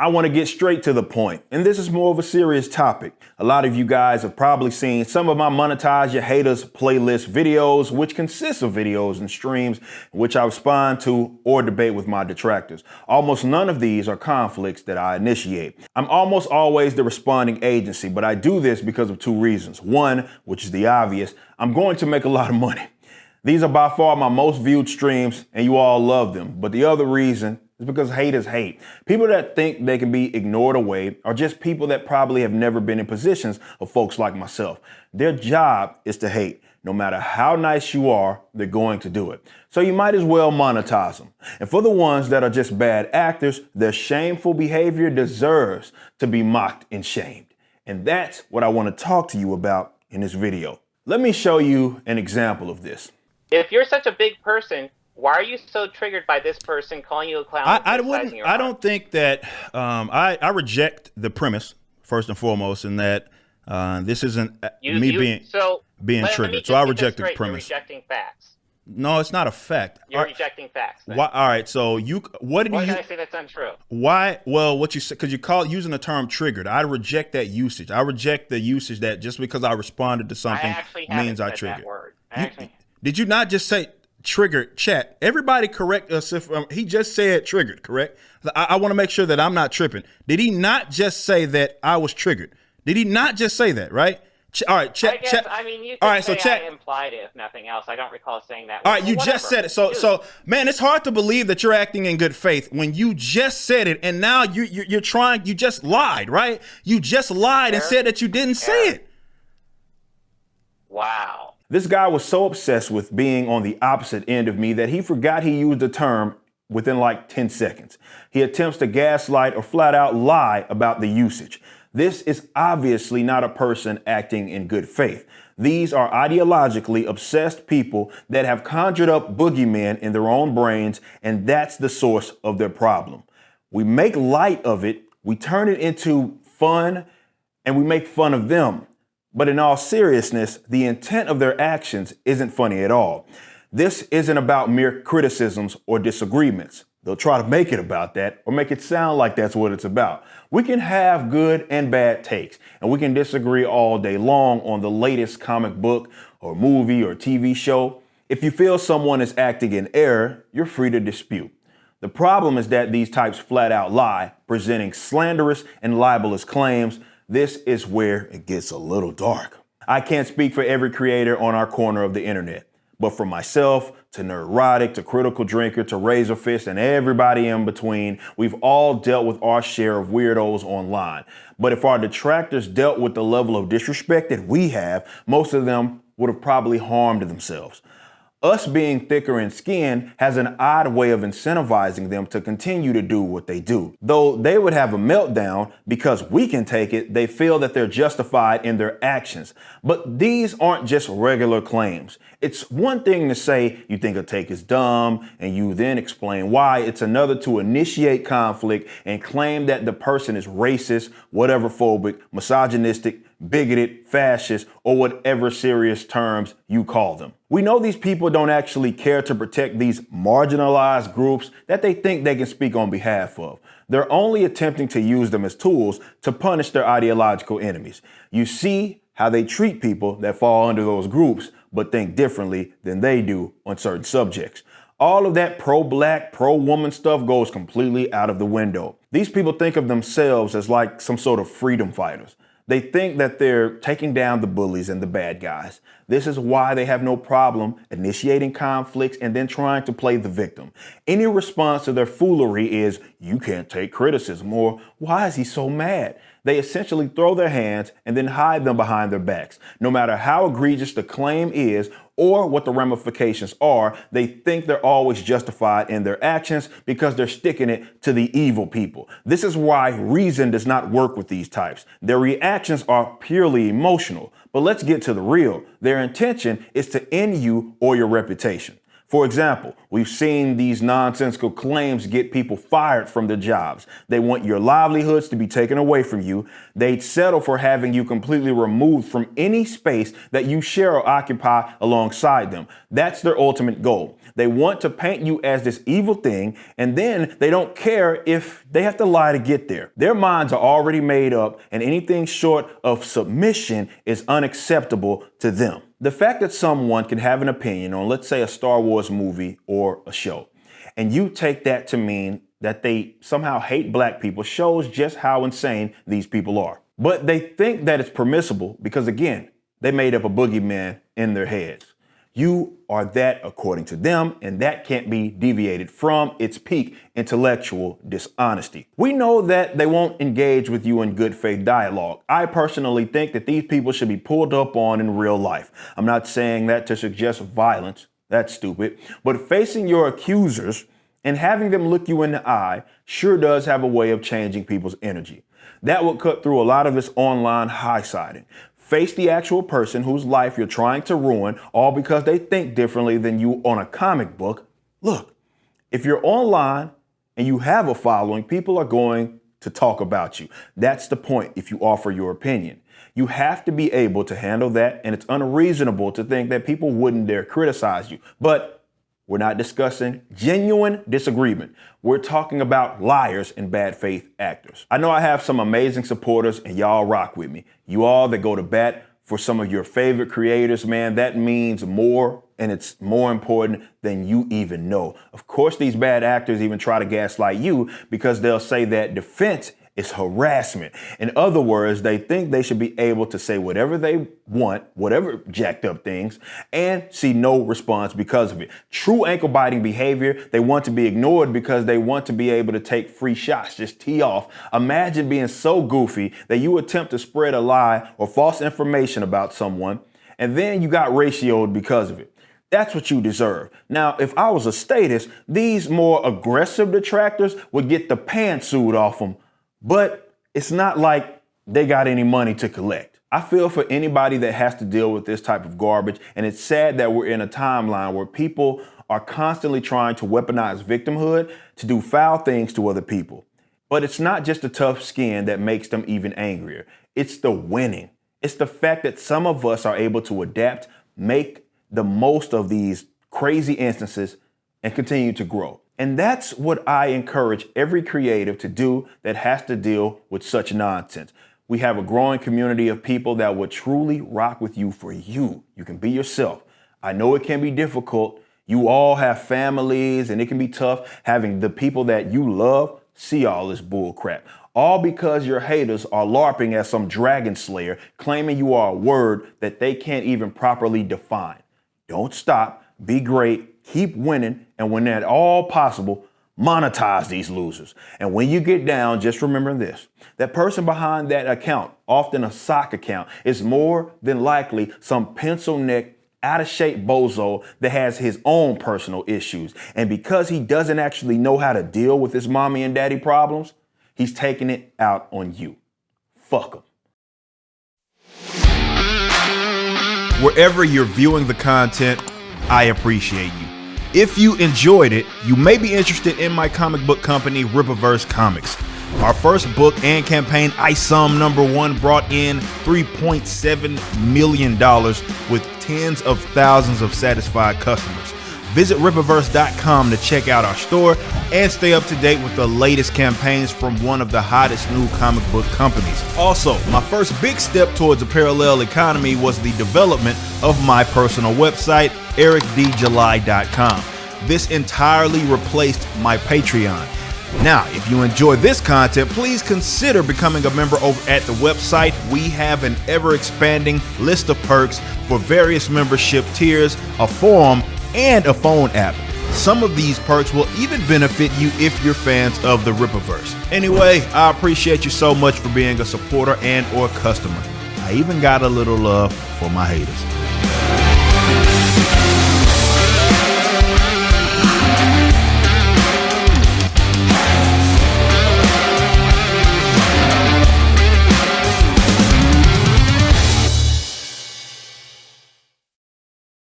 I want to get straight to the point, and this is more of a serious topic. A lot of you guys have probably seen some of my Monetize Your Haters playlist videos, which consists of videos and streams in which I respond to or debate with my detractors. Almost none of these are conflicts that I initiate. I'm almost always the responding agency, but I do this because of two reasons. One, which is the obvious, I'm going to make a lot of money. These are by far my most viewed streams, and you all love them. But the other reason is because haters hate. People that think they can be ignored away are just people that probably have never been in positions of folks like myself. Their job is to hate. No matter how nice you are, they're going to do it. So you might as well monetize them. And for the ones that are just bad actors, their shameful behavior deserves to be mocked and shamed. And that's what I want to talk to you about in this video. Let me show you an example of this. If you're such a big person, why are you so triggered by this person calling you a clown? I don't think that I reject the premise first and foremost, in that this isn't being triggered. So I reject the premise. You're rejecting facts. No, it's not a fact. You're rejecting facts. Why, all right. So what did Why did I say that's untrue? Why? Well, what you said, because you call using the term triggered. I reject that usage. I reject the usage that just because I responded to something means I triggered. Did you not just say triggered? Chat. Everybody correct us if he just said triggered, correct? I want to make sure that I'm not tripping. Did he not just say that I was triggered? Did he not just say that, right? All right, chat. I mean, you could say I implied it, if nothing else. I don't recall saying that. All right, you just said it. So, man, it's hard to believe that you're acting in good faith when you just said it, and now you're trying. You just lied, right? You just lied and said that you didn't say it. Wow. This guy was so obsessed with being on the opposite end of me that he forgot he used the term within like 10 seconds. He attempts to gaslight or flat out lie about the usage. This is obviously not a person acting in good faith. These are ideologically obsessed people that have conjured up boogeymen in their own brains, and that's the source of their problem. We make light of it, we turn it into fun, and we make fun of them. But in all seriousness, the intent of their actions isn't funny at all. This isn't about mere criticisms or disagreements. They'll try to make it about that or make it sound like that's what it's about. We can have good and bad takes, and we can disagree all day long on the latest comic book or movie or TV show. If you feel someone is acting in error, you're free to dispute. The problem is that these types flat out lie, presenting slanderous and libelous claims. This is where it gets a little dark. I can't speak for every creator on our corner of the internet, but from myself to Neurotic to Critical Drinker to Razorfist and everybody in between, we've all dealt with our share of weirdos online. But if our detractors dealt with the level of disrespect that we have, most of them would have probably harmed themselves. Us being thicker in skin has an odd way of incentivizing them to continue to do what they do. Though they would have a meltdown because we can take it, they feel that they're justified in their actions. But these aren't just regular claims. It's one thing to say you think a take is dumb and you then explain why. It's another to initiate conflict and claim that the person is racist, whatever phobic, misogynistic, bigoted, fascist, or whatever serious terms you call them. We know these people don't actually care to protect these marginalized groups that they think they can speak on behalf of. They're only attempting to use them as tools to punish their ideological enemies. You see how they treat people that fall under those groups, but think differently than they do on certain subjects. All of that pro-black, pro-woman stuff goes completely out of the window. These people think of themselves as like some sort of freedom fighters. They think that they're taking down the bullies and the bad guys. This is why they have no problem initiating conflicts and then trying to play the victim. Any response to their foolery is, you can't take criticism, or why is he so mad? They essentially throw their hands and then hide them behind their backs. No matter how egregious the claim is or what the ramifications are, they think they're always justified in their actions because they're sticking it to the evil people. This is why reason does not work with these types. Their reactions are purely emotional. But let's get to the real. Their intention is to end you or your reputation. For example, we've seen these nonsensical claims get people fired from their jobs. They want your livelihoods to be taken away from you. They'd settle for having you completely removed from any space that you share or occupy alongside them. That's their ultimate goal. They want to paint you as this evil thing, and then they don't care if they have to lie to get there. Their minds are already made up, and anything short of submission is unacceptable to them. The fact that someone can have an opinion on, let's say, a Star Wars movie or a show, and you take that to mean that they somehow hate black people shows just how insane these people are. But they think that it's permissible because, again, they made up a boogeyman in their heads. You are that according to them, and that can't be deviated from its peak intellectual dishonesty. We know that they won't engage with you in good faith dialogue. I personally think that these people should be pulled up on in real life. I'm not saying that to suggest violence. That's stupid. But facing your accusers and having them look you in the eye sure does have a way of changing people's energy. That would cut through a lot of this online high-siding. Face the actual person whose life you're trying to ruin, all because they think differently than you on a comic book. Look, if you're online and you have a following, people are going to talk about you. That's the point if you offer your opinion. You have to be able to handle that, and it's unreasonable to think that people wouldn't dare criticize you. But we're not discussing genuine disagreement. We're talking about liars and bad faith actors. I know I have some amazing supporters, and y'all rock with me. You all that go to bat for some of your favorite creators, man, that means more, and it's more important than you even know. Of course, these bad actors even try to gaslight you because they'll say that defense is harassment. In other words, they think they should be able to say whatever they want, whatever jacked up things, and see no response because of it. True ankle-biting behavior, they want to be ignored because they want to be able to take free shots, just tee off. Imagine being so goofy that you attempt to spread a lie or false information about someone, and then you got ratioed because of it. That's what you deserve. Now, if I was a statist, these more aggressive detractors would get the pantsuit off them. But it's not like they got any money to collect. I feel for anybody that has to deal with this type of garbage, and it's sad that we're in a timeline where people are constantly trying to weaponize victimhood to do foul things to other people. But it's not just the tough skin that makes them even angrier. It's the winning. It's the fact that some of us are able to adapt, make the most of these crazy instances, and continue to grow. And that's what I encourage every creative to do that has to deal with such nonsense. We have a growing community of people that would truly rock with you for you. You can be yourself. I know it can be difficult. You all have families, and it can be tough having the people that you love see all this bull crap. All because your haters are LARPing as some dragon slayer, claiming you are a word that they can't even properly define. Don't stop. Be great. Keep winning, and when at all possible, monetize these losers. And when you get down, just remember this. That person behind that account, often a sock account, is more than likely some pencil-neck, out-of-shape bozo that has his own personal issues. And because he doesn't actually know how to deal with his mommy and daddy problems, he's taking it out on you. Fuck him. Wherever you're viewing the content, I appreciate you. If you enjoyed it, you may be interested in my comic book company, Rippaverse Comics. Our first book and campaign, ISOM #1, brought in $3.7 million with tens of thousands of satisfied customers. Visit Rippaverse.com to check out our store and stay up to date with the latest campaigns from one of the hottest new comic book companies. Also, my first big step towards a parallel economy was the development of my personal website, ericdjuly.com. This entirely replaced my Patreon. Now, if you enjoy this content, please consider becoming a member over at the website. We have an ever-expanding list of perks for various membership tiers, a forum, and a phone app. Some of these perks will even benefit you if you're fans of the Rippaverse. Anyway, I appreciate you so much for being a supporter and or customer. I even got a little love for my haters.